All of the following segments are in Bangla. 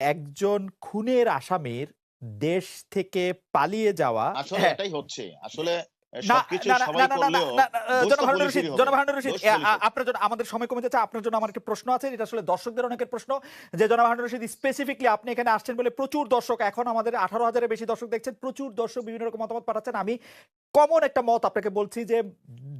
একজন খুনের আসামির দেশ থেকে পালিয়ে যাওয়া। আসলে হ্যাঁ। এটাই হচ্ছে। আসলে না, সবকিছু না, না, না, সবাই না, না, না, করলেও না, দোষ জনাব তো হারুনুর রশিদ, পুলিশেরই হবে। জনাব হারুনুর রশিদ, দোষ পুলিশের। আপনার জন্য আমাদের সময় কমে যাচ্ছে। আপনার জন্য আমার একটা প্রশ্ন আছে। এটা আসলে দর্শকদের অনেকের প্রশ্ন যে জনাব হারুনুর রশিদ স্পেসিফিকলি আপনি এখানে আসছেন বলে প্রচুর দর্শক, এখন আমাদের 18,000-এর বেশি দর্শক দেখছেন। প্রচুর দর্শক বিভিন্ন রকম মতামত পাঠাচ্ছেন। আমি কমন একটা মত আপনাকে বলছি যে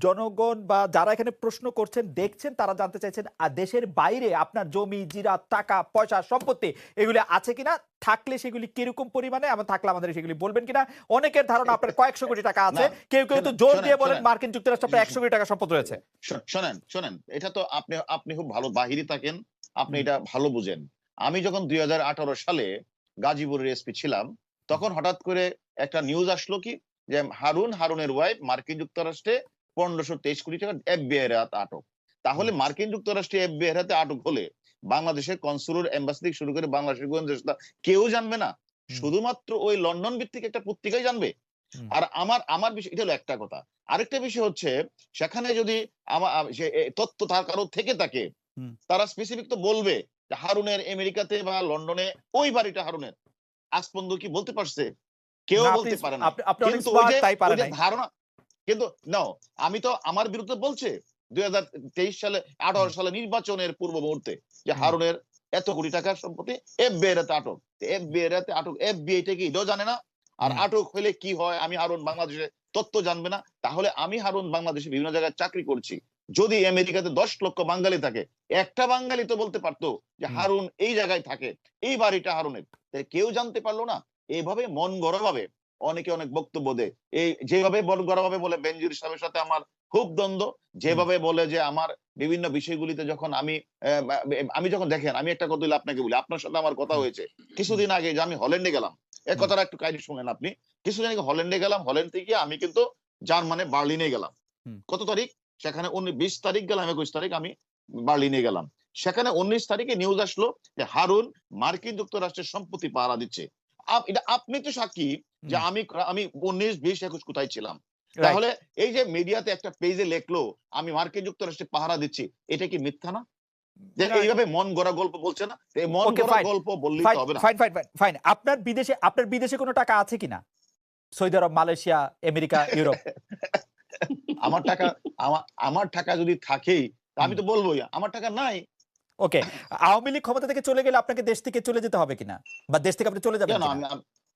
জনগণ বা যারা এখানে প্রশ্ন করছেন দেখছেন তারা জানতে চাইছেন দেশের বাইরে আপনার জমি জিরাত টাকা পয়সা সম্পত্তি এগুলি আছে কিনা, থাকলে সেগুলি কিরকম পরিমাণে, এবং থাকলে আমাদের সেগুলি বলবেন কিনা। অনেকের ধারণা আপনার কয়েকশো কোটি টাকা আছে, না, কেউ কেউ তো শোনেন, জোর শোনেন, দিয়ে বলেন শোনেন। মার্কিন যুক্তরাষ্ট্রে আপনার 100 কোটি টাকা সম্পদ রয়েছে। শোনেন, শোনেন। এটা তো আপনি আপনি খুব ভালো বাহিরে থাকেন। আপনি হুম, এটা ভালো বুঝেন। আমি যখন ২০১৮ সালে গাজীপুরের এসপি ছিলাম, হুম, তখন হঠাৎ করে একটা নিউজ আসলো কি যে হারুনের ওয়াইফ মার্কিন যুক্তরাষ্ট্রে ১৫২৩ কোটি টাকা এফবিআই এর হাতে আটক। হুম, তাহলে মার্কিন যুক্তরাষ্ট্রে এফবিআই এর হাতে আটক হলে বাংলাদেশের কনসুলার এম্বাসি থেকে শুরু করে বাংলাদেশের গোয়েন্দা সংস্থা কেউ জানবে না। হুম, শুধুমাত্র ওই লন্ডন ভিত্তিক একটা পত্রিকাই জানবে। হুম, আর আমার আমার বিষয় এটা হলো একটা কথা। আরেকটা বিষয় হচ্ছে সেখানে যদি সে তথ্য তার কারো থেকে থাকে, হুম। তারা স্পেসিফিক তো বলবে যে হারুনের আমেরিকাতে বা লন্ডনে ওই বাড়িটা হারুনের। আজ পর্যন্ত কি বলতে পারছে? কেউ না, আপনি বলতে পারে নাই। আপনি অনেক কিন্তু ওই স্মার্ট যে তাই ওই পারে যে নাই। ধারণা, কিন্তু নাও, আমি তো আমার বিরুদ্ধে বলছে ২০২৩ সালে হুম, ১৮ সালে নির্বাচনের পূর্ব মুহূর্তে যে হুম, হারুনের এত কোটি টাকার সম্পত্তি এফবিআই এর হাতে আটক। এফবিআই এর হাতে আটক, এফবিআই টা কি এটাও জানে না। আর হুম, আটক হলে কি হয়, আমি হারুন বাংলাদেশে তথ্য জানবে না। তাহলে আমি হারুন বাংলাদেশে বিভিন্ন জায়গায় চাকরি করছি। যদি আমেরিকাতে ১০ লক্ষ বাঙালি থাকে, একটা বাঙালি তো বলতে পারতো যে হুম, হারুন এই জায়গায় থাকে, এই বাড়িটা হারুনের। তাই কেউ জানতে পারলো না। এভাবে মন গড়া ভাবে অনেকে অনেক বক্তব্য দেয়। এই যেভাবে মন গড়া ভাবে বলে বেনজির সাহেবের সাথে আমার খুব দ্বন্দ্ব। হুম, যেভাবে বলে যে আমার বিভিন্ন বিষয়গুলিতে যখন আমি যখন দেখেন, আমি একটা কথা বলি আপনাকে বলি, আপনার সাথে আমার কথা হুম, হয়েছে হুম, কিছুদিন আগে যে আমি হল্যান্ডে গেলাম। এই হুম, কথাটা একটু কাইন্ডলি শুনেন আপনি। কিছুদিন আগে হল্যান্ডে গেলাম। হল্যান্ড থেকে আমি কিন্তু জার্মানে বার্লিনে গেলাম। হুম, কত তারিখ? সেখানে ২০ তারিখ গেলাম, ২১ তারিখ আমি বার্লিনে গেলাম। সেখানে ১৯ তারিখে নিউজ আসলো যে হারুন মার্কিন যুক্তরাষ্ট্রের সম্পত্তি পাহারা দিচ্ছে। এটা আপনি তো সাক্ষী যে হুম, আমি ১৯, ২০, ২১ কোথায় ছিলাম। রাইট। তাহলে এই যে মিডিয়াতে একটা পেজে লেখলো আমি মার্কিন যুক্তরাষ্ট্রে পাহারা দিচ্ছি, এটা কি মিথ্যা না? যে না, এইভাবে মন গড়া গল্প বলছে না? তো এই মন ওকে, গড়া ফাইন, গল্প বললেই তো ফাইন, হবে না। Fine, fine, fine, fine. আপনার বিদেশে কোনো টাকা আছে কিনা? সৌদি আরব, মালয়েশিয়া, আমেরিকা, ইউরোপ? আমার টাকা আমার টাকা যদি থাকেই, তা আমি হুম, তো বলবোই আমার টাকা নাই। ওকে। আওয়ামী লীগ ক্ষমতা থেকে চলে গেলে আপনাকে দেশ থেকে চলে যেতে হবে কিনা? বা দেশ থেকে আপনি চলে যাবেন কেন কিনা? আমি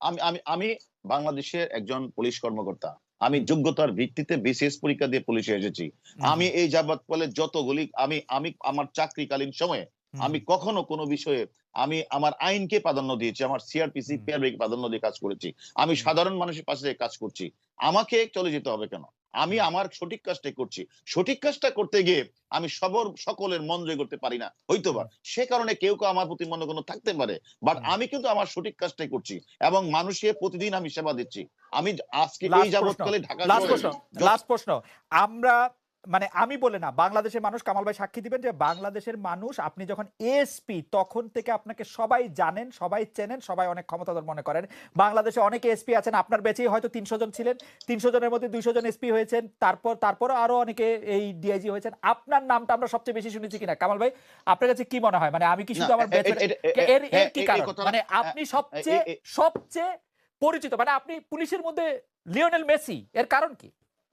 আমি আমি আমি বাংলাদেশের একজন পুলিশ কর্মকর্তা। আমি হুম, যোগ্যতার ভিত্তিতে বিসিএস পরীক্ষা দিয়ে পুলিশে এসেছি। হুম, আমি হুম, এই যাবৎ ফলে যতগুলি আমি আমি আমার চাকরিকালীন সময়ে হুম, আমি হুম, কখনো কোনো বিষয়ে আমি আমার আইনকে প্রাধান্য দিয়েছি। আমার সিআরপিসি, হুম, পিআরবি কে প্রাধান্য দিয়ে কাজ করেছি। আমি হুম, সাধারণ মানুষের পাশে থেকে কাজ করছি। আমাকে চলে যেতে হবে কেন? আমি হুম, আমার সঠিক কাজটাই করছি। সঠিক কাজটা করতে গিয়ে আমি সকলের মন জয় করতে পারি না। হয়তোবা। হুম, সে কারণে কেউ আমার প্রতি মনোক্ষুণ্ণ থাকতে পারে। বাট হুম। আমি কিন্তু আমার সঠিক কাজটাই করছি এবং মানুষকে প্রতিদিন আমি সেবা দিচ্ছি। আমি আজকে এই লাস্ট প্রশ্ন, যাবৎকালে ঢাকা লাস্ট শহরে প্রশ্ন, যত লাস্ট প্রশ্ন। আমরা, মানে আমি বলে না, বাংলাদেশের মানুষ, কামাল ভাই সাক্ষী দিবেন যে বাংলাদেশের মানুষ আপনি যখন এএসপি তখন থেকে আপনাকে সবাই জানেন, সবাই চেনেন, সবাই অনেক ক্ষমতাধর মনে করেন। বাংলাদেশে অনেক এসপি আছেন, আপনার ব্যাচেই হয়তো ৩০০ জন ছিলেন। ৩০০ জনের মধ্যে ২০০ জন এসপি হয়েছেন। তারপরও আরো অনেকে এই ডিআইজি হয়েছেন। আপনার নামটা আমরা সবচেয়ে বেশি শুনেছি কিনা? কামাল ভাই, আপনার কাছে কি মনে হয়? মানে আমি কি না শুধু আমার ব্যাচের, এর এর হ্যাঁ, কি এই কারণ? কথাটা মানে আ আপনি এ সবচেয়ে এ সবচেয়ে পরিচিত, মানে আপনি পুলিশের মধ্যে লিওনেল মেসি, এর কারণ কি?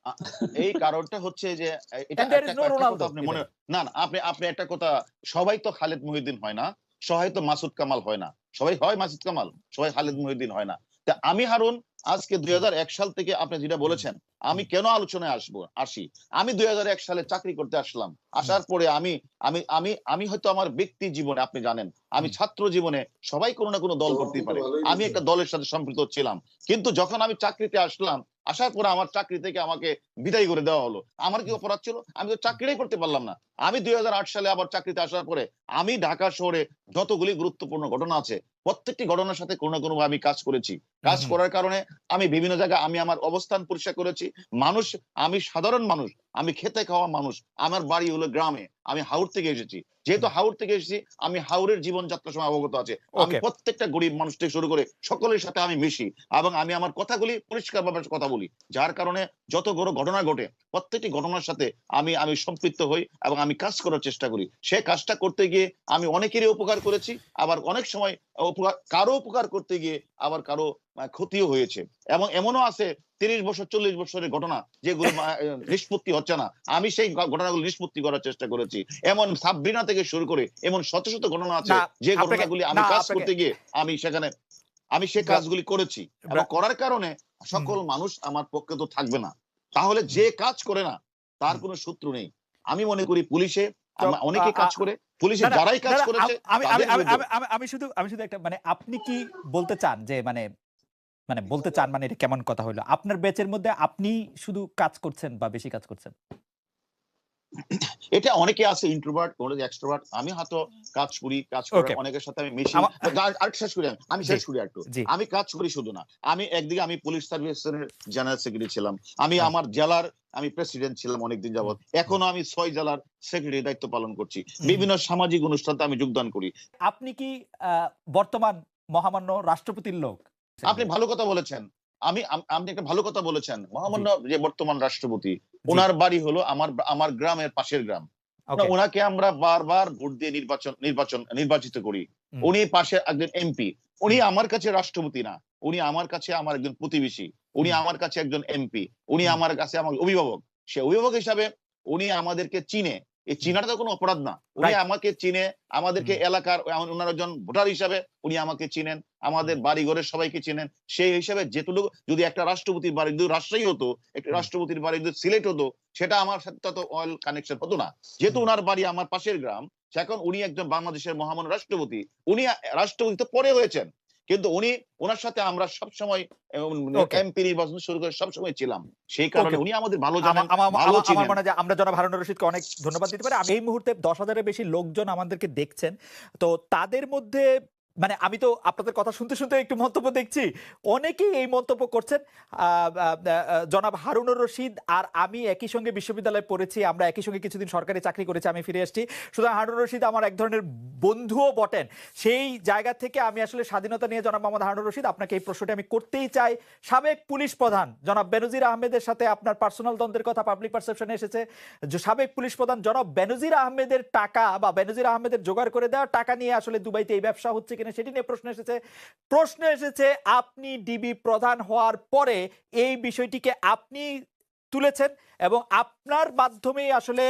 আ এই কারণটা হচ্ছে যে এটা এন্ড দেয়ার একটা ইজ নো একটা কথা রোনালদো আপনি মনে ইভেন। না, না আপনি আপনি একটা কথা, সবাই তো খালেদ মহিউদ্দিন হয় না। সবাই তো মাসুদ কামাল হয় না। সবাই হয় মাসুদ কামাল, সবাই খালেদ মহিউদ্দিন হয় না। তা আমি হারুন আজকে হুম, ২০০১ সাল থেকে আপনি যেটা হুম, বলেছেন, আমি হুম, কেন আলোচনায় আসি। আমি ২০০১ সালে চাকরি করতে আসলাম। হুম, আসার পরে আমি আমি আমি আমি হয়তো আমার ব্যক্তি জীবনে আপনি জানেন, আমি হুম, ছাত্র জীবনে সবাই কোনো না কোনো দল করতেই পারে। আমি একটা দলের সাথে সম্পৃক্ত ছিলাম। কিন্তু যখন আমি চাকরিতে আসলাম, আসার পরে আমার চাকরি থেকে আমাকে বিদায় করে দেওয়া হলো। আমার কি হুম, অপরাধ ছিল? আমি তো চাকরিটাই করতে পারলাম না। আমি ২০০৮ সালে আবার চাকরিতে আসার পরে আমি ঢাকা শহরে যতগুলি গুরুত্বপূর্ণ ঘটনা আছে, প্রত্যেকটি ঘটনার সাথে কোনো না কোনোভাবে আমি কাজ করেছি। হুম, কাজ হুম, করার কারণে আমি বিভিন্ন জায়গায় আমি আমার অবস্থান পরিষ্কার করেছি। মানুষ, আমি সাধারণ মানুষ, আমি খেতে খাওয়া মানুষ। আমার বাড়ি হলো গ্রামে। আমি হাওর থেকে এসেছি। যেহেতু হুম। হাওর থেকে এসেছি, আমি হাওরের জীবনযাত্রার সময় অবগত আছে। আমি ওকে। প্রত্যেকটা গরিব মানুষ থেকে শুরু করে সকলের সাথে আমি মিশি এবং আমি আমার কথাগুলি পরিষ্কারভাবে কথা বলি। যার কারণে যত বড় ঘটনা ঘটে, প্রত্যেকটি ঘটনার সাথে আমি আমি সম্পৃক্ত হই এবং আমি কাজ করার চেষ্টা করি। সে কাজটা করতে গিয়ে আমি অনেকেরই উপকার করেছি, আবার অনেক সময় কারো উপকার করতে গিয়ে আবার কারো ক্ষতিও হয়েছে, এবং এমনও আছে 30 বছর 40 বছরের ঘটনা যেগুলো নিষ্পত্তি হচ্ছে না, আমি সেই ঘটনাগুলো নিষ্পত্তি করার চেষ্টা করেছি। এমন সাবরিনা থেকে শুরু করে এমন শত শত ঘটনা আছে না যে আপনাকে ঘটনাগুলি আমি না কাজ আপনাকে করতে গিয়ে আমি সেই কাজগুলি করেছি, এবং করার কারণে সকল মানুষ আমার পক্ষে তো থাকবে না। তাহলে যে কাজ করে না তার কোনো শত্রু নেই। আমি মনে করি পুলিশে অনেকে কাজ করে, পুলিশে যারাই কাজ করেছে আমি শুধু একটা মানে আপনি কি বলতে চান যে মানে মানে বলতে চান মানে এটা কেমন কথা হলো? আপনার ব্যাচের মধ্যে আপনি শুধু কাজ করছেন বা বেশি কাজ করছেন? এটা অনেকে আছে ইন্ট্রোভার্ট, অনেকে এক্সট্রোভার্ট। আমি হয়তো কাজ করি, কাজ করে ওকে। অনেকের সাথে আমি মিশি। আর শেষ করি আমি জি, শেষ করি একটু। জি। আমি কাজ করি শুধু না। আমি একদিকে আমি পুলিশ সার্ভিসের জেনারেল সেক্রেটারি ছিলাম। আমি আমার জেলার প্রেসিডেন্ট ছিলাম অনেকদিন যাবত। এখনো আমি ৬ জেলার সেক্রেটারি দায়িত্ব পালন করছি। বিভিন্ন সামাজিক অনুষ্ঠানে আমি যোগদান করি। আপনি কি বর্তমান মহামান্য রাষ্ট্রপতির লোক? আপনি ভালো কথা বলেছেন। আপনি একটা ভালো কথা বলেছেন। মহামান্য যে বর্তমান রাষ্ট্রপতি, জি। উনার বাড়ি হলো আমার গ্রামের পাশের গ্রাম। ওকে। ওনাকে আমরা বারবার ভোট দিয়ে নির্বাচিত করি। হুম। উনি পাশে একজন এমপি। উনি হুম। আমার কাছে রাষ্ট্রপতি না। উনি আমার কাছে আমার একজন প্রতিবেশী। উনি হুম। আমার কাছে একজন এমপি। উনি হুম। আমার কাছে আমার অভিভাবক। সে অভিভাবক হিসাবে উনি আমাদেরকে চিনে। এই হুম। চিনাটা তো কোনো অপরাধ না। উনি রাইট। আমাকে চিনে, আমাদেরকে হুম। এলাকার উনার একজন ভোটার হিসাবে উনি আমাকে চিনেন, আমাদের হুম। বাড়িঘরের সবাইকে চিনেন। সেই হিসাবে যেটুকু যদি একটা রাষ্ট্রপতির বাড়ি যদি রাজশাহী হতো, একটা হুম। রাষ্ট্রপতির বাড়ি যদি সিলেট হতো, সেটা আমার সাথে তো অয়েল কানেকশন হতো না। যেহেতু হুম। উনার বাড়ি আমার পাশের গ্রাম, এখন উনি একজন বাংলাদেশের মহামান্য রাষ্ট্রপতি। উনি রাষ্ট্রপতি তো পরে হয়েছেন। কিন্তু উনার সাথে আমরা সবসময় ওকে। এমপি নির্বাচন শুরু করে সবসময় ছিলাম। সেই কারণে ওকে। উনি আমাদের ভালো আমা জানেন, আমা ভালো আমার চিনেন। মনে হয় যে আমরা জনাব হারুনুর রশিদকে অনেক ধন্যবাদ দিতে পারি। এই মুহূর্তে ১০,০০০ এর বেশি লোকজন আমাদেরকে দেখছেন। তো তাদের মধ্যে মানে আমি তো আপনাদের কথা শুনতে একটু মন্তব্য দেখছি। অনেকেই এই মন্তব্য করছেন। আ আ জনাব হারুনুর রশিদ আর আমি একই সঙ্গে বিশ্ববিদ্যালয়ে পড়েছি। আমরা একই সঙ্গে কিছুদিন সরকারি চাকরি করেছি। আমি ফিরে এসেছি। সুতরাং হারুনুর রশিদ আমার এক ধরনের বন্ধুও বটেন। সেই জায়গা থেকে আমি আসলে স্বাধীনতা নিয়ে জনাব মোহাম্মদ হারুনুর রশিদ আপনাকে এই প্রশ্নটি আমি করতেই চাই। সাবেক পুলিশ প্রধান জনাব বেনজির আহমেদের সাথে আপনার পার্সোনাল দ্বন্দ্বের কথা পাবলিক পারসেপশনে এসেছে। যে সাবেক পুলিশ প্রধান জনাব বেনজির আহমেদের টাকা বা বেনজির আহমেদের জোগাড় করে দেওয়া টাকা নিয়ে আসলে দুবাইতে এই ব্যবসা হচ্ছে কিনা সেটি নিয়ে প্রশ্ন এসেছে। আপনি ডিবি প্রধান হওয়ার পরে এই বিষয়টিকে আপনি তুলেছেন এবং আপনার মাধ্যমেই আসলে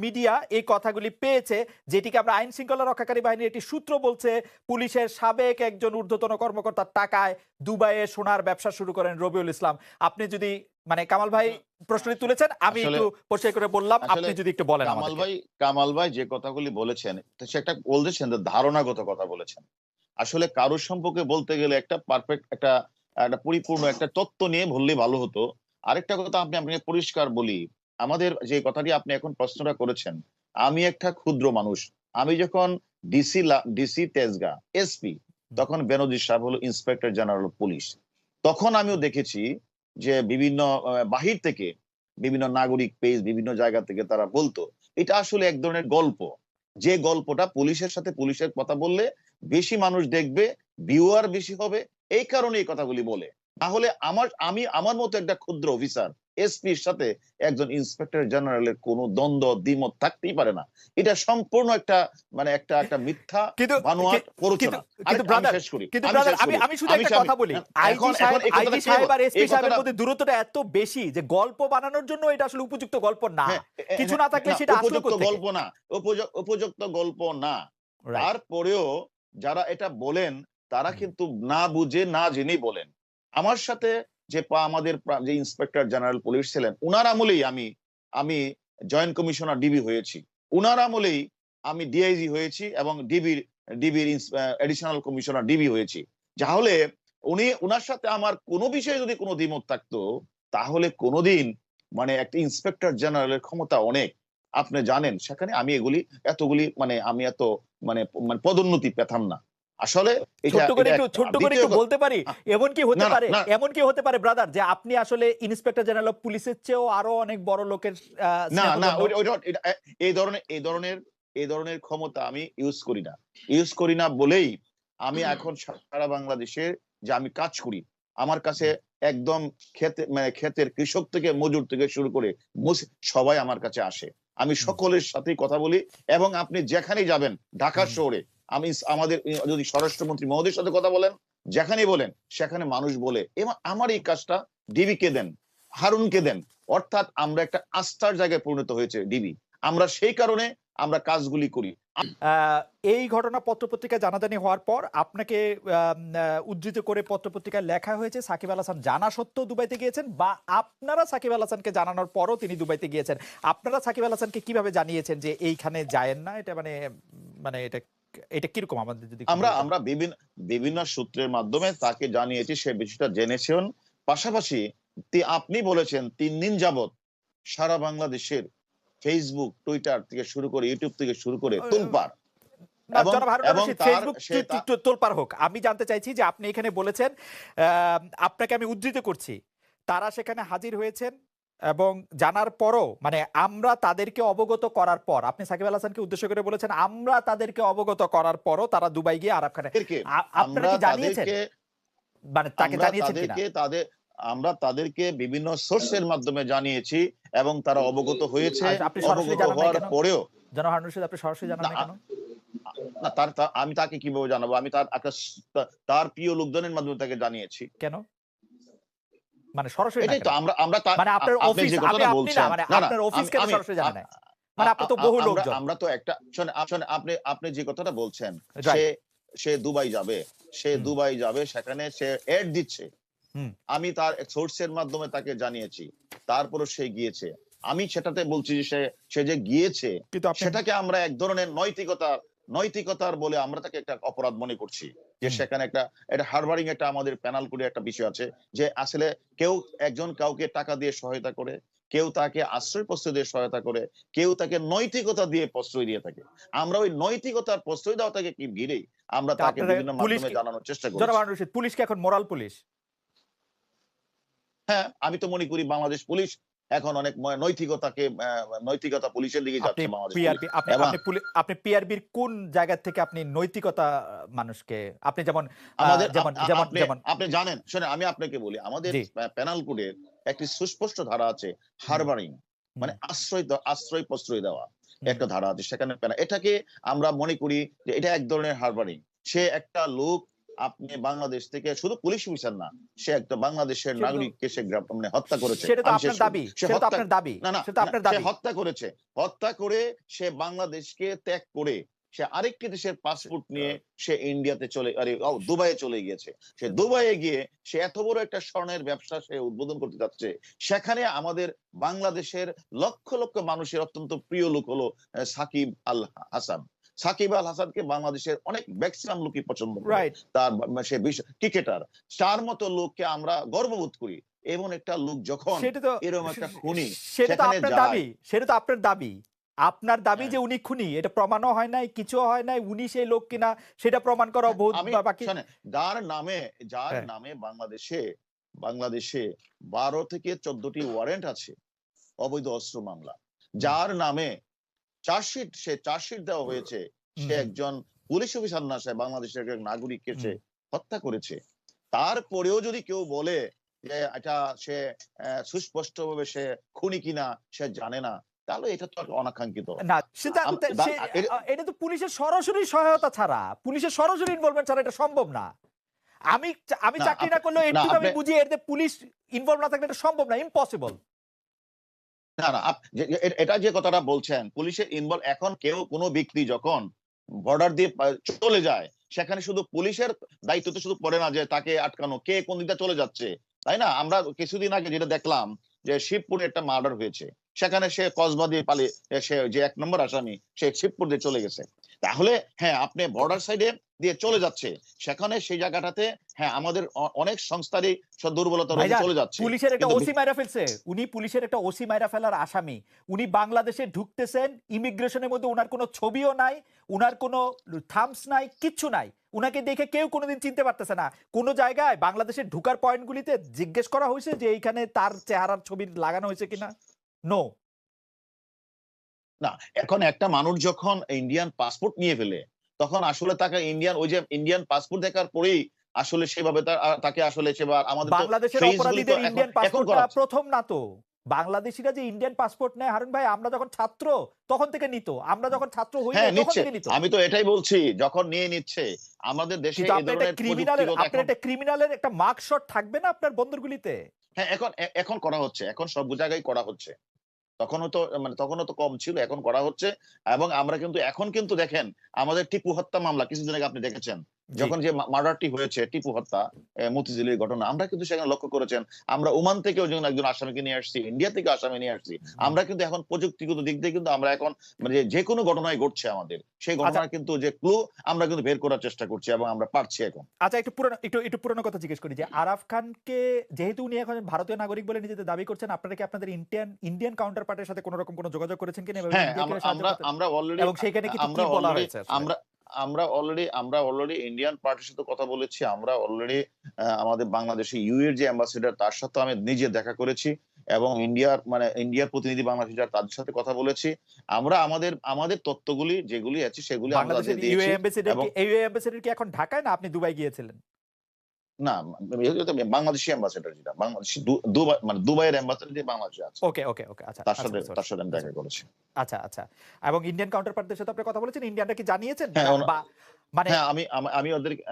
মিডিয়া এই কথাগুলি পেয়েছে, যেটিকে আমরা আইন শৃঙ্খলা রক্ষাকারী বাহিনীর একটি সূত্র বলছে পুলিশের সাবেক একজন ঊর্ধ্বতন কর্মকর্তার টাকায় দুবাইয়ে সোনার ব্যবসা শুরু করেন রবিউল ইসলাম। আপনি যদি মানে কামাল ভাই প্রশ্নটি তুলেছেন, আমি একটু পরিষ্কার করে বললাম, আপনি যদি একটু বলেন আমাদেরকে। কামাল ভাই যে কথাগুলি বলেছেন, সে একটা বলছেন যে ধারণাগত কথা বলেছেন। আসলে কারোর সম্পর্কে বলতে গেলে একটা পারফেক্ট একটা পরিপূর্ণ একটা তত্ত্ব নিয়ে বললেই ভালো হতো। আরেকটা কথা আপনাকে পরিষ্কার বলি, আমাদের যে কথাটি আপনি এখন প্রশ্নটা করেছেন, আমি একটা ক্ষুদ্র মানুষ। আমি যখন ডিসি তেজগাঁ এসপি, তখন বেনজির সাহেব হলো ইন্সপেক্টর জেনারেল পুলিশ। তখন আমিও দেখেছি যে বিভিন্ন বাহির থেকে বিভিন্ন নাগরিক পেজ বিভিন্ন জায়গা থেকে তারা বলতো এটা আসলে এক ধরনের গল্প, যে গল্পটা পুলিশের সাথে পুলিশের কথা বললে বেশি মানুষ দেখবে, ভিউয়ার বেশি হবে, এই কারণে এই কথাগুলি বলে। তাহলে আমার মতো একটা ক্ষুদ্র অফিসার এসপির সাথে একজন ইন্সপেক্টর জেনারেলের কোনো দ্বন্দ্ব দ্বিমত থাকতেই পারে না। এটা সম্পূর্ণ একটা একটা মিথ্যা কিন্তু বানোয়াট প্ররোচনা। কিন্তু আমি শেষ করি আমি শুধু একটা কথা বলি, আইজি সাহেব আর এসপি সাহেবের মধ্যে দূরত্বটা এত বেশি যে গল্প বানানোর জন্য এটা আসলে উপযুক্ত গল্প না। কিছু না থাকলে সেটা আসলে উপযুক্ত গল্প না, উপযুক্ত গল্প না। তারপরেও যারা এটা বলেন তারা কিন্তু না বুঝে না জেনেই বলেন। আমার সাথে যে আমাদের যে ইন্সপেক্টর জেনারেল পুলিশ ছিলেন, উনার আমলেই আমি জয়েন্ট কমিশনার ডিবি হয়েছি। উনার আমলেই আমি ডিআইজি হয়েছি এবং ডিবির এডিশনাল কমিশনার ডিবি হয়েছি। তাহলে উনার সাথে আমার কোনো বিষয়ে যদি কোনো দ্বিমত থাকতো, তাহলে কোনোদিন মানে একটা ইন্সপেক্টর জেনারেলের ক্ষমতা অনেক, আপনি জানেন, সেখানে আমি এতগুলি আমি এত মানে পদোন্নতি পেতাম না। আসলে ছোট্ট করে একটু বলতে পারি, এমন কি হতে পারে ব্রাদার যে আপনি আসলে ইন্সপেক্টর জেনারেল অফ পুলিশের চেয়েও আরো অনেক বড় লোকের না এই ধরনের ক্ষমতা আমি ইউজ করি না বলেই আমি এখন সারা বাংলাদেশে যে আমি কাজ করি, আমার কাছে একদম ক্ষেতের কৃষক থেকে মজুর থেকে শুরু করে সবাই আমার কাছে আসে। আমি সকলের সাথেই কথা বলি এবং আপনি যেখানেই যাবেন ঢাকা শহরে আমি আমাদের যদি স্বরাষ্ট্রমন্ত্রী মহোদয়ের সাথে কথা বলেন, যেখানেই বলেন সেখানে মানুষ বলে এবং আমার এই কাজটা ডিবিকে দেন, হারুনকে দেন, অর্থাৎ আমরা একটা আস্থার জায়গায় পরিণত হয়েছে ডিবি। আমরা সেই কারণে আমরা কাজগুলি করি। এই ঘটনা পত্রপত্রিকায় জানাজানি হওয়ার পর আপনাকে উদ্ধৃত করে পত্রপত্রিকায় লেখা হয়েছে সাকিব আল হাসান জানা সত্ত্বেও দুবাইতে গিয়েছেন, বা আপনারা সাকিব আল হাসানকে জানানোর পরও তিনি দুবাইতে গিয়েছেন। আপনারা সাকিব আল হাসানকে কিভাবে জানিয়েছেন যে এইখানে যায়েন না? এটা মানে মানে এটা এটা কিরকম আমাদের যদি আমরা আমরা বিভিন্ন সূত্রের মাধ্যমে তাকে জানিয়েছি, সে বিষয়টা জেনেছেন। পাশাপাশি আপনি বলেছেন 3 দিন যাবত সারা বাংলাদেশের ফেসবুক, টুইটার থেকে শুরু করে ইউটিউব থেকে শুরু করে তোলপাড়। তোলপাড় হোক, আমি জানতে চাইছি যে আপনি এখানে বলেছেন, আপনাকে আমি উদ্ধৃত করছি, তারা সেখানে হাজির হয়েছেন এবং জানার পরও মানে আমরা তাদেরকে অবগত করার পর, আপনি সাকিব আল হাসানকে উদ্দেশ্য করে বলেছেন আমরা তাদেরকে অবগত করার পরও তারা দুবাই গিয়ে আরব খানে, আপনারা কি জানিয়েছেন? মানে তাকে জানিয়েছেন কিনা? আমরা তাদেরকে বিভিন্ন সোর্সের মাধ্যমে জানিয়েছি এবং তারা অবগত হয়েছে। আপনি সরাসরি জানান কেন? পরেও জনাব হারুন রশিদ, আপনি সরাসরি জানান কেন? না, আমি তাকে কিভাবে জানাবো? আমি তার প্রিয় লোকজনের মাধ্যমে তাকে জানিয়েছি। কেন? মানে সরাসরি এটাই তো আমরা মানে আপনার অফিস, যে কথাটা বলছেন, মানে আপনার অফিস কেন সরাসরি জানা নাই? মানে আপনি তো বহু লোকজন। আমরা তো একটা শুনে আপনি যে কথাটা বলছেন, সে দুবাই যাবে, সেখানে সে এড দিচ্ছে। আমি তার সোর্সের মাধ্যমে তাকে জানিয়েছি, তারপরও সে গিয়েছে। আমি সেটাতে বলছি যে সে যে গিয়েছে সেটাকে আমরা এক ধরনের নৈতিকতার বলে আমরা তাকে একটা অপরাধ মনে করছি। যে সেখানে একটা হারবারিং একটা আমাদের পেনাল কোডে একটা বিষয় আছে যে আসলে কেউ একজন কাউকে টাকা দিয়ে সহায়তা করে, কেউ তাকে আশ্রয় প্রশ্রয় দিয়ে সহায়তা করে, কেউ তাকে নৈতিকতা দিয়ে প্রশ্রয় দিয়ে থাকে। আমরা ওই নৈতিকতার প্রশ্রয় দেওয়া তাকে কি ঘিরেই আমরা তাকে বিভিন্ন মাধ্যমে জানানোর চেষ্টা করি। জনাব হারুন রশিদ, পুলিশ কি এখন মোরাল পুলিশ? হ্যাঁ, আমি তো মনে করি বাংলাদেশ পুলিশ এখন অনেক নৈতিকতা পুলিশের দিকে যাচ্ছে। আপনি পিআরবির কোন জায়গা থেকে আপনি নৈতিকতা মানুষকে, আপনি যেমন আপনি জানেন, শুনেন আমি আপনাকে বলি, আমাদের পেনাল কোডের একটি সুস্পষ্ট ধারা আছে, হারবারিং মানে আশ্রয় প্রশ্রয় দেওয়া একটা ধারা আছে সেখানে। এটাকে আমরা মনে করি যে এটা এক ধরনের হারবারিং। সে একটা লোক, আপনি বাংলাদেশ থেকে শুধু পুলিশ অফিসার না, সে একটা বাংলাদেশের নাগরিককে সে হত্যা করেছে। হত্যা করে সে বাংলাদেশকে ত্যাগ করে সে আরেকটি দেশের পাসপোর্ট নিয়ে সে ইন্ডিয়াতে দুবাইয়ে চলে গিয়েছে। সে দুবাইয়ে গিয়ে সে এত বড় একটা স্বর্ণের ব্যবসা সে উদ্বোধন করতে যাচ্ছে। সেখানে আমাদের বাংলাদেশের লক্ষ লক্ষ মানুষের অত্যন্ত প্রিয় লোক হলো সাকিব আল হাসান। সাকিব আল হাসানকে বাংলাদেশের অনেক ম্যাক্সিমাম লোকই পছন্দ করে। তার সে ক্রিকেটার, তার মতো লোককে আমরা গর্ববোধ করি। এমন একটা লোক যখন এরকম একটা খুনি, সেটা তো আপনার দাবি, আপনার দাবি যে উনি খুনি, এটা প্রমাণও হয় নাই, কিছু হয় নাই, উনি সেই লোক কিনা সেটা প্রমাণ করা বহুত বাকি। যার নামে বাংলাদেশে 12 থেকে 14টি ওয়ারেন্ট আছে অবৈধ অস্ত্র মামলা, যার নামে চার্জশিট দেওয়া হয়েছে, সে একজন পুলিশ অফিসার না, সে বাংলাদেশের এক নাগরিককে সে হত্যা করেছে। তারপরেও যদি কেউ বলে যে এটা সে সুস্পষ্টভাবে সে খুনি কিনা সে জানে না, তাহলে এটা তো অনাকাঙ্ক্ষিত না। এটা তো পুলিশের সরাসরি সহায়তা ছাড়া, পুলিশের সরাসরি ইনভলভমেন্ট ছাড়া এটা সম্ভব না। আমি চাকরি না করলেও একটু আমি বুঝি এর পুলিশ ইনভলভ না থাকলে এটা সম্ভব না, ইম্পসিবল। না, এটা যে কথাটা বলছেন পুলিশের ইনভলভ, এখন কেউ কোনো ব্যক্তি যখন বর্ডার দিয়ে চলে যায় সেখানে শুধু পুলিশের দায়িত্ব তো শুধু পড়ে না যে তাকে আটকানো, কে কোন দিকটা চলে যাচ্ছে, তাই না? আমরা কিছুদিন আগে যেটা দেখলাম যে শিবপুরে একটা মার্ডার হয়েছে, সেখানে সে কসবা দিয়ে পালিয়ে, সে যে 1 নম্বর আসামি সে শিবপুর দিয়ে চলে গেছে। তাহলে হ্যাঁ, আপনি বর্ডার সাইডে দিয়ে চলে যাচ্ছে, সেখানে সেই জায়গাটাতে হ্যাঁ আমাদের অনেক সংস্থারই দুর্বলতা রয়েছে, চলে যাচ্ছে। পুলিশের একটা ওসি মাইরা ফেলছে, উনি পুলিশের একটা ওসি মাইরা ফেলার আসামি, উনি বাংলাদেশে ঢুকতেছেন, ইমিগ্রেশনের মধ্যে উনার কোনো ছবিও নাই, উনার কোনো থামস নাই, কিচ্ছু নাই, উনাকে দেখে কেউ কোনোদিন চিনতে পারতেছে না। কোন জায়গায় বাংলাদেশের ঢুকার পয়েন্টগুলিতে জিজ্ঞেস করা হয়েছে যে এইখানে তার চেহারার ছবি লাগানো হয়েছে কিনা? নো। না, এখন একটা মানুষ যখন ইন্ডিয়ান পাসপোর্ট নিয়ে ফেলে তখন আসলে তাকে ইন্ডিয়ান পাসপোর্ট দেখার পরেই আসলে সেভাবে তাকে আসলে সেবার আমাদের বাংলাদেশের অপরাধীদের ইন্ডিয়ান পাসপোর্টটা প্রথম না তো, বাংলাদেশিরা যে ইন্ডিয়ান পাসপোর্ট নেয় হারুন ভাই, আমরা যখন ছাত্র তখন থেকে নিত, আমরা যখন ছাত্র হই হ্যাঁ তখন নিচ্ছে, থেকে নিত। আমি তো এটাই বলছি, যখন নিয়ে নিচ্ছে আমাদের দেশে কিন্তু এই আপনার একটা ধরনের ক্রিমিনালের প্রযুক্তিগত এখন একটা ক্রিমিনালের একটা মার্কশট থাকবে না আপনার বন্দরগুলিতে? হ্যাঁ এখন এখন করা হচ্ছে, এখন সব জায়গায় করা হচ্ছে। তখনও তো কম ছিল, এখন করা হচ্ছে। এবং আমরা কিন্তু এখন কিন্তু দেখেন, আমাদের টিপু হত্যা মামলা কিছুদিন আগে আপনি দেখেছেন, জি। যখন যে মার্ডারটি হয়েছে, টিপু হত্যা, মতিঝিলের ঘটনা, আমরা কিন্তু সেখানে লক্ষ্য করেছেন, আমরা ওমান থেকেও একজন আসামিকে নিয়ে আসছি, ইন্ডিয়া থেকে আসামি নিয়ে আসছি। আমরা কিন্তু এখন প্রযুক্তিগত দিক দিয়ে কিন্তু আমরা এখন মানে যে কোনো ঘটনায় ঘটছে আমাদের, সেই আচ্ছা ঘটনা কিন্তু যে ক্লু আমরা কিন্তু বের করার চেষ্টা করছি এবং আমরা পারছি এখন। আচ্ছা, একটু পুরনো কথা জিজ্ঞেস করি যে আরাফ খানকে, যেহেতু উনি এখন ভারতীয় নাগরিক বলে নিজেদের দাবি করছেন, আপনারা কি আপনাদের ইন্ডিয়ান কাউন্টার পার্টের সাথে কোনো রকম কোনো যোগাযোগ করেছেন কিনা এবং হ্যাঁ, ইন্ডিয়াকে সাহায্য আমরা করতে, আমরা অলরেডি এবং সেইখানে কি আমরা বলা অলরেডি হয়েছে আসলে? আমরা আমরা অলরেডি ইন্ডিয়ান পার্টির সাথে কথা বলেছি। আমরা অলরেডি আমাদের বাংলাদেশে এর যে অ্যাম্বাসেডর, তার সাথে আমি নিজে দেখা করেছি এবং ইন্ডিয়ার প্রতিনিধি বাংলাদেশে যারা, তাদের সাথে কথা বলেছি। আমরা আমাদের তথ্যগুলি যেগুলি আছে সেগুলি আমরা বাংলাদেশের তাদের দিয়েছি। এবং ইউএ অ্যাম্বাসেডর কি এখন ঢাকায়, না আপনি দুবাই গিয়েছিলেন? না, বাংলাদেশি অ্যাম্বাসেডর, যেটা বাংলাদেশি দুবাই, দুবাইয়ের অ্যাম্বাসেডর যে বাংলাদেশে আছে, ওকে ওকে ওকে, আচ্ছা তার আচ্ছা, সাথে বুঝতে তার পারছি। সাথে আমি আচ্ছা দেখা করেছি। আচ্ছা আচ্ছা, এবং ইন্ডিয়ান কাউন্টার পার্টদের সাথে আপনি কথা বলেছেন, ইন্ডিয়ানরা কি জানিয়েছেন হ্যাঁ, বা মানে হ্যাঁ,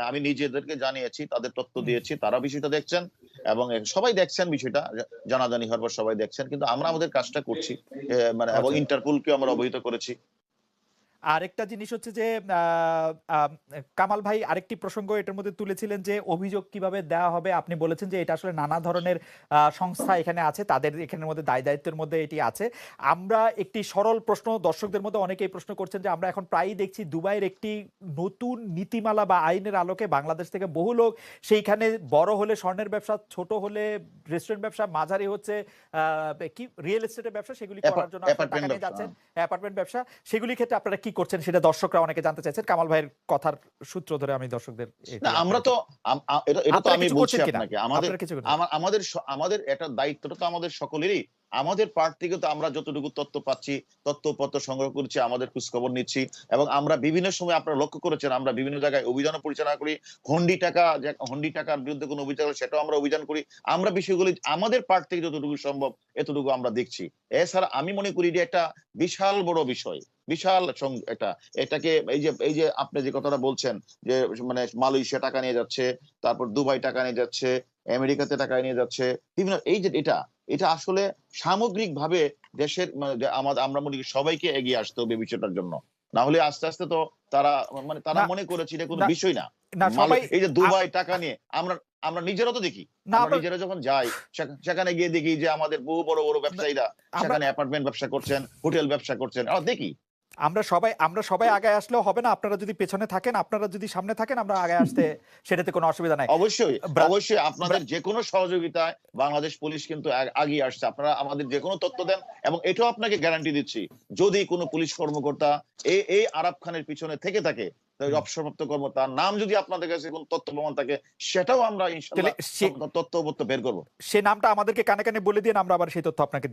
আমি নিজেদেরকে জানিয়েছি, তাদের তথ্য হুম, দিয়েছি, তারা বিষয়টা দেখছেন এবং সবাই দেখছেন বিষয়টা, জানাজানি হওয়ার পর সবাই দেখছেন। কিন্তু আমরা আমাদের কাজটা করছি, এবং আচ্ছা। ইন্টারপোলকে আমরা অবহিত করেছি। আরেকটা জিনিস হচ্ছে যে আহ, আহ, কামাল ভাই আরেকটি প্রসঙ্গ এটার মধ্যে তুলেছিলেন যে অভিযোগ কিভাবে দেওয়া হবে। আপনি বলেছেন যে এটা আসলে নানা ধরনের সংস্থা এখানে আছে, তাদের এখানের মধ্যে দায় দায়িত্বের মধ্যে এটি আছে। আমরা একটি সরল প্রশ্ন, দর্শকদের মধ্যে অনেকেই প্রশ্ন করছেন যে আমরা এখন প্রায়ই দেখছি দুবাইয়ের একটি নতুন নীতিমালা বা আইনের আলোকে বাংলাদেশ থেকে বহু লোক সেইখানে বড় হলে স্বর্ণের ব্যবসা, ছোট হলে রেস্টুরেন্ট ব্যবসা, মাঝারি হচ্ছে কি রিয়েল এস্টেটের ব্যবসা, সেগুলি করার জন্য আসলে টাকা অ্যাপার্টমেন্ট নিয়ে ব্যবসা। যাচ্ছেন, অ্যাপার্টমেন্ট ব্যবসা। সেগুলির ক্ষেত্রে আপনারা কি করছেন সেটা দর্শকরা অনেকে জানতে চাইছেন। কামাল ভাইয়ের কথার সূত্র ধরে আমি দর্শকদের না, আমরা তো এটা তো আপনারা আমি কিছু বলছি করছেন কিনা, আপনাকে, আপনারা কিছু করছেন? আমাদের এটা দায়িত্বটা তো আমাদের সকলেরই। আমাদের পার্ট থেকে তো আমরা যতটুকু তথ্য পাচ্ছি, তথ্যপত্র সংগ্রহ করছি, আমাদের খোঁজ খবর নিচ্ছি এবং আমরা বিভিন্ন সময়, আপনারা লক্ষ্য করেছেন, আমরা বিভিন্ন জায়গায় অভিযানও পরিচালনা করি। হুন্ডি টাকার বিরুদ্ধে কোনো অভিযান হলে সেটাও আমরা অভিযান করি। আমরা বিষয়গুলি আমাদের পার্ট থেকে যতটুকু সম্ভব এতটুকু আমরা দেখছি। এছাড়া আমি মনে করি যে একটা বিশাল বড় বিষয়, বিশাল এটাকে এই যে আপনি যে কথাটা বলছেন যে মালয়েশিয়া টাকা নিয়ে যাচ্ছে, তারপর দুবাই টাকা নিয়ে যাচ্ছে, আমেরিকাতে টাকা নিয়ে যাচ্ছে, বিভিন্ন এই যে এটা আসলে সামগ্রিকভাবে দেশের আমরা মনে করি সবাইকে এগিয়ে আসতে হবে বিষয়টার জন্য। না হলে আস্তে আস্তে তো তারা না মনে করেছে এটা কোনো না বিষয় না। না সবাই এই যে দুবাই টাকা নিয়ে আমরা আমরা নিজেরা তো দেখি, না আমরা আমরা নিজেরা যখন যাই সেখানে গিয়ে দেখি যে আমাদের বহু বড় বড় ব্যবসায়ীরা আমরা সেখানে অ্যাপার্টমেন্ট ব্যবসা করছেন, হোটেল ব্যবসা করছেন, আমরা দেখি। আমরা সবাই আগে আসলেও হবে না? আপনারা যদি পেছনে থাকেন, আপনারা যদি সামনে থাকেন, আমরা আগে আসতে সেটাতে কোনো অসুবিধা নাই। অবশ্যই ব্রা- অবশ্যই আপনাদের যে কোনো সহযোগিতায় বাংলাদেশ পুলিশ কিন্তু আগিয়ে আসছে। আপনারা আমাদের যে কোনো তথ্য দেন এবং এটাও আপনাকে গ্যারান্টি দিচ্ছি, যদি কোনো পুলিশ কর্মকর্তা এই আরাফ খানের পিছনে থেকে থাকে, অবসরপ্রাপ্ত কর্মকর্তার নাম যদি আপনাদের কাছে কোনো তথ্য প্রমাণ থাকে, সেটাও আমরা তাহলে ইনশাআল্লাহ তথ্য বের করবো। সে নামটা আমাদেরকে কানে কানে বলে দিয়ে আমরা আবার সেই তথ্য আপনাকে